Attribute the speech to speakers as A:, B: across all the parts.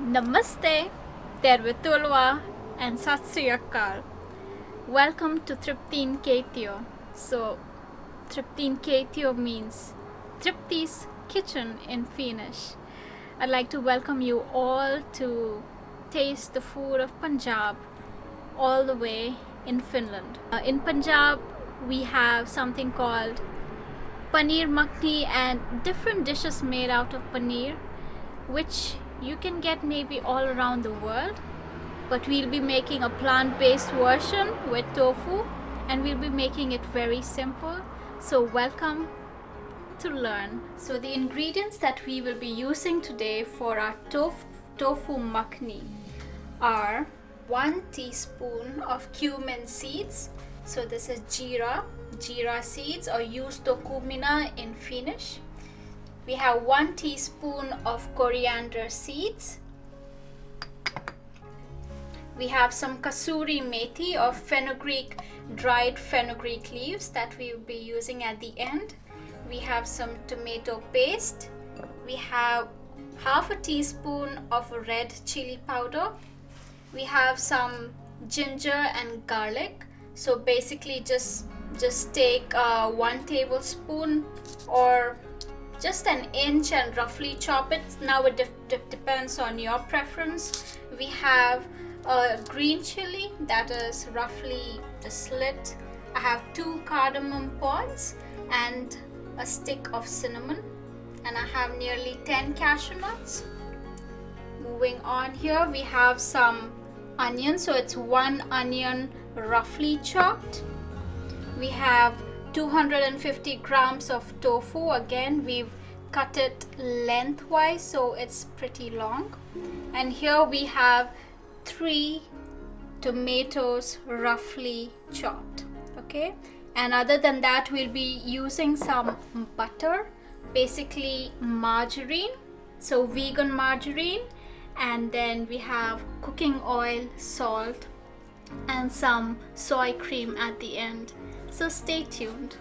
A: Namaste, Tervetulwa, and Sat Sri Akal. Welcome to Triptin Ketio. So, Triptin Ketio means Tripti's kitchen in Finnish. I'd like to welcome you all to taste the food of Punjab all the way in Finland. In Punjab, we have something called Paneer Makhani and different dishes made out of paneer, which you can get maybe all around the world, but we'll be making a plant-based version with tofu, and we'll be making it very simple. So welcome to learn. So the ingredients that we will be using today for our tofu makhani are 1 teaspoon of cumin seeds. So this is jeera seeds, or juusto kumina in Finnish. We have 1 teaspoon of coriander seeds. We have some Kasuri methi or fenugreek, dried fenugreek leaves that we will be using at the end. We have some tomato paste. We have half a teaspoon of red chili powder. We have some ginger and garlic. So basically just take 1 tablespoon or just an inch and roughly chop it. Now it depends on your preference. We have a green chili that is roughly the slit. I have 2 cardamom pods and a stick of cinnamon, and I have nearly 10 cashew nuts. Moving on, here we have some onion, so it's 1 onion roughly chopped. We have 250 grams of tofu. Again, we've cut it lengthwise, so it's pretty long. And here we have 3 tomatoes roughly chopped. Okay, and other than that, we'll be using some butter, basically margarine, so vegan margarine, and then we have cooking oil, salt, and some soy cream at the end. So stay tuned.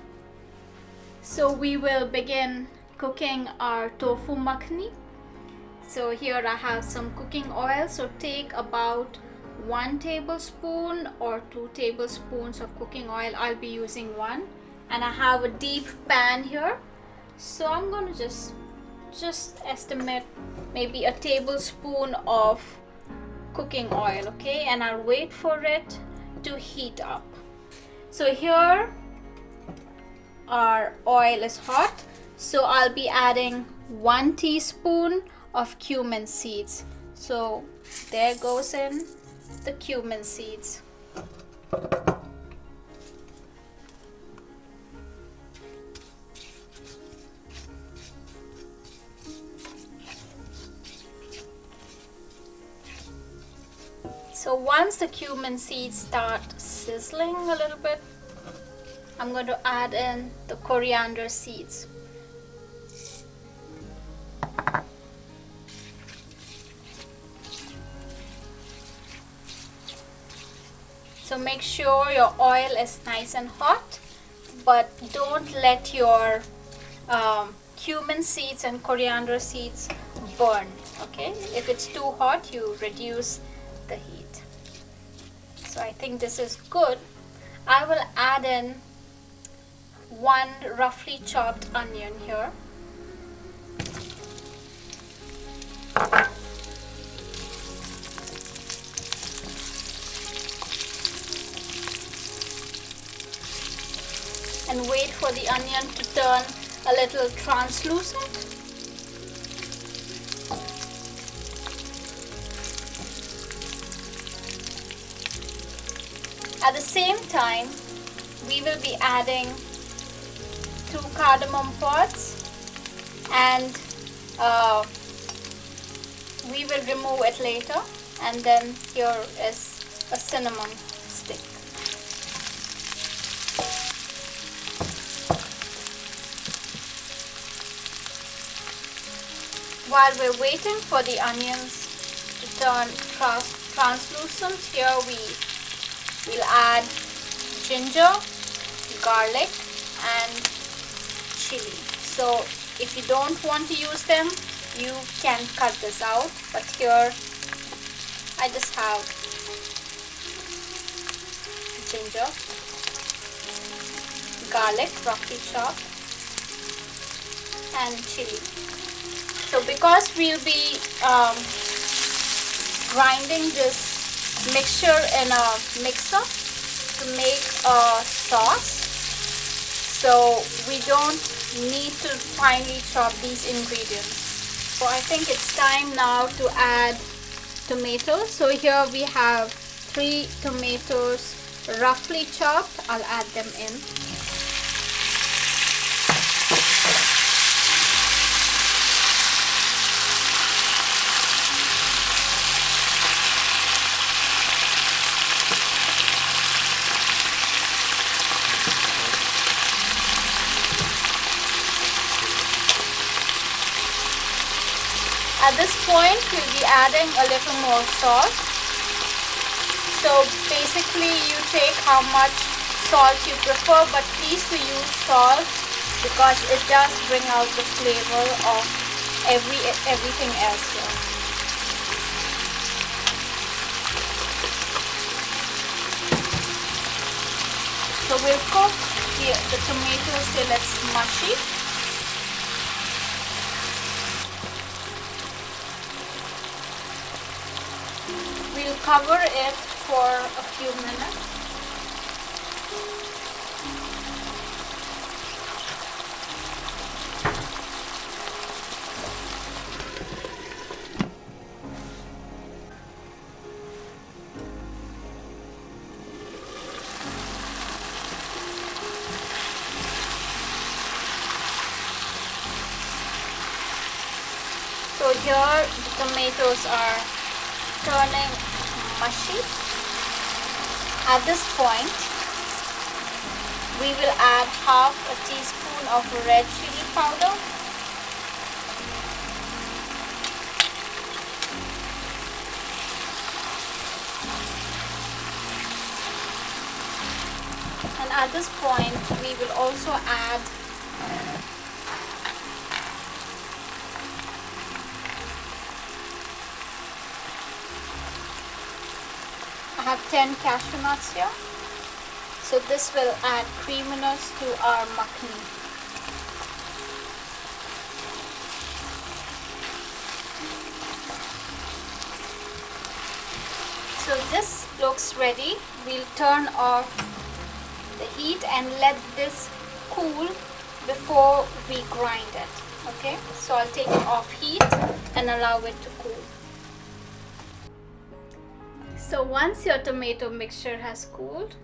A: So we will begin cooking our tofu makhani. So here I have some cooking oil. So take about 1 tablespoon or 2 tablespoons of cooking oil. I'll be using 1, and I have a deep pan here. So I'm going to just estimate maybe a tablespoon of cooking oil, okay? And I'll wait for it to heat up. So here our oil is hot, so I'll be adding 1 teaspoon of cumin seeds. So there goes in the cumin seeds. So once the cumin seeds start sizzling a little bit, I'm going to add in the coriander seeds. So make sure your oil is nice and hot, but don't let your cumin seeds and coriander seeds burn, okay? If it's too hot, you reduce the heat. So I think this is good. I will add in 1 roughly chopped onion here. And wait for the onion to turn a little translucent. At the same time, we will be adding 2 cardamom pods, and we will remove it later. And then here is a cinnamon stick. While we're waiting for the onions to turn translucent, here we'll add ginger, garlic, and chili. So if you don't want to use them, you can cut this out, but here I just have ginger, garlic roughly chopped, and chili. So because we'll be grinding this mixture in a mixer to make a sauce, so we don't need to finely chop these ingredients. So I think it's time now to add tomatoes. So here we have 3 tomatoes roughly chopped. I'll add them in. At this point, we'll be adding a little more salt. So basically you take how much salt you prefer, but please to use salt because it does bring out the flavor of everything else here. So we'll cook the tomatoes till it's mushy. We'll cover it for a few minutes. So here the tomatoes are turning mushy. At this point, we will add half a teaspoon of red chili powder, and at this point we will also add I have 10 cashew nuts here, so this will add creaminess to our makhani. So this looks ready. We'll turn off the heat and let this cool before we grind it. Okay, so I'll take it off heat and allow it to cool. So once your tomato mixture has cooled,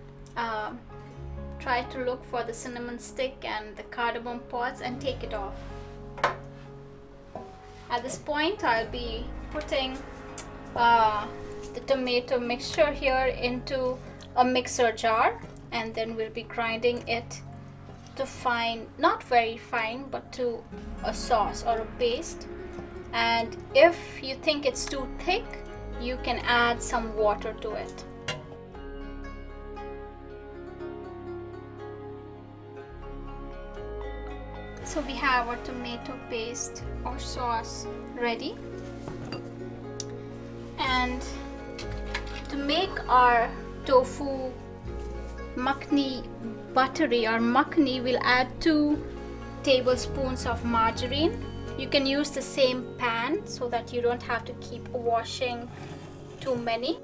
A: try to look for the cinnamon stick and the cardamom pods and take it off. At this point, I'll be putting the tomato mixture here into a mixer jar, and then we'll be grinding it to fine, not very fine, but to a sauce or a paste. And if you think it's too thick, you can add some water to it. So we have our tomato paste or sauce ready. And to make our tofu makhani buttery or makhani, we'll add 2 tablespoons of margarine. You can use the same pan so that you don't have to keep washing too many.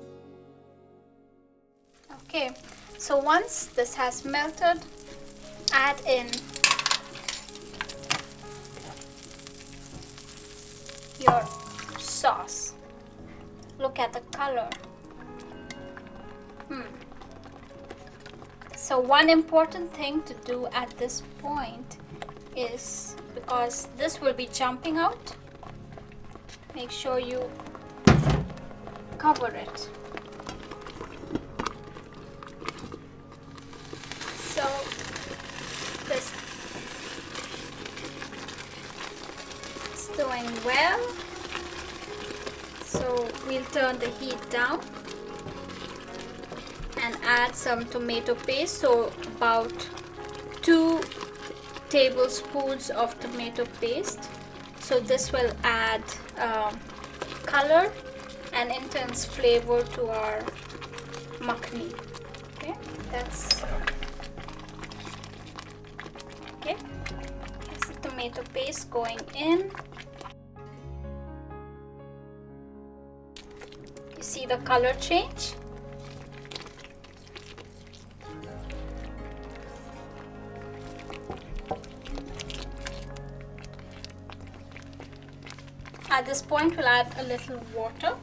A: Okay, so once this has melted, add in your sauce. Look at the color. So one important thing to do at this point is, because this will be jumping out, make sure you cover it. So this is doing well. So we'll turn the heat down and add some tomato paste. So about 2 tablespoons of tomato paste. So this will add color and intense flavor to our makhani. Okay, that's okay. That's the tomato paste going in. You see the color change? At this point, we'll add a little water.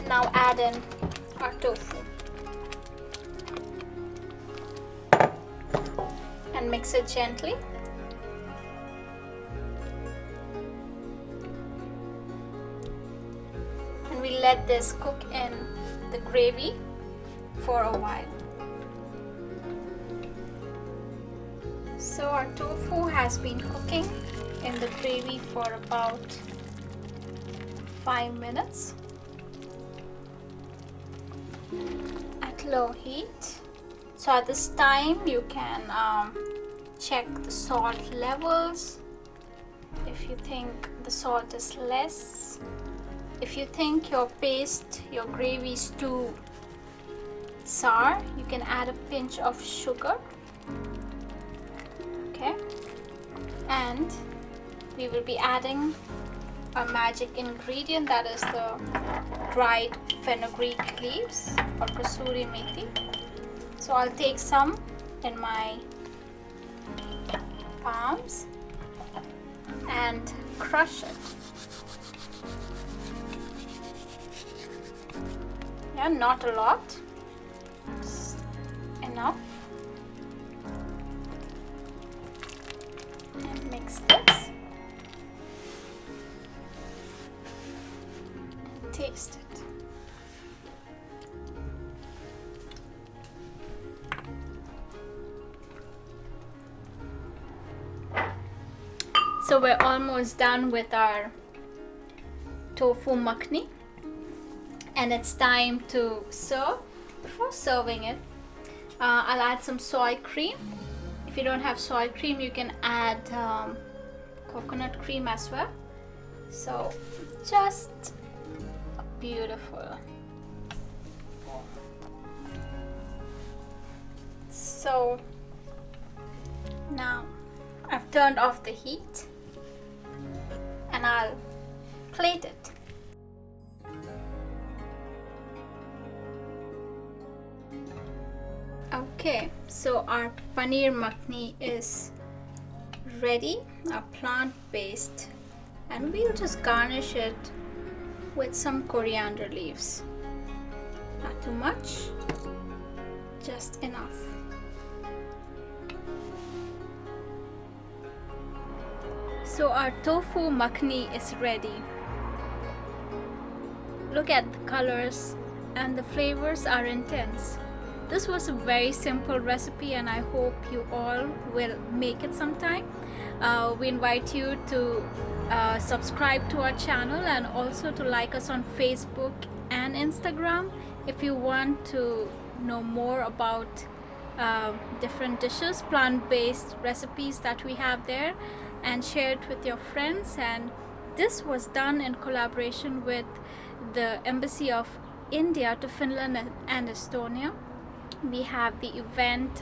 A: Now add in our tofu and mix it gently. And we let this cook in the gravy for a while. So our tofu has been cooking in the gravy for about 5 minutes at low heat. So at this time you can check the salt levels. If you think the salt is less, if you think your paste, your gravy is too sour, you can add a pinch of sugar. Okay, and we will be adding a magic ingredient, that is the dried fenugreek leaves or Kasuri methi. So I'll take some in my palms and crush it. Yeah, not a lot, just enough. And mix this and taste it. So we're almost done with our tofu makhani, and it's time to serve. Before serving it, I'll add some soy cream. If you don't have soy cream, you can add coconut cream as well. So just beautiful. So now I've turned off the heat and I'll plate it. Okay, so our paneer makhani is ready, our plant-based, and we'll just garnish it with some coriander leaves. Not too much, just enough. So our tofu makhani is ready. Look at the colors, and the flavors are intense. This was a very simple recipe, and I hope you all will make it sometime. We invite you to subscribe to our channel and also to like us on Facebook and Instagram if you want to know more about different dishes, plant-based recipes that we have there, and share it with your friends. And this was done in collaboration with the Embassy of India to Finland and Estonia. We have the event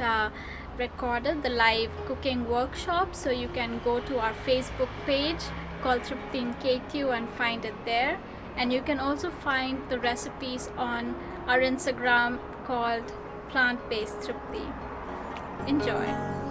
A: recorded, the live cooking workshop, so you can go to our Facebook page called Tripti in K2 and find it there. And you can also find the recipes on our Instagram called Plant-Based Tripti. Enjoy!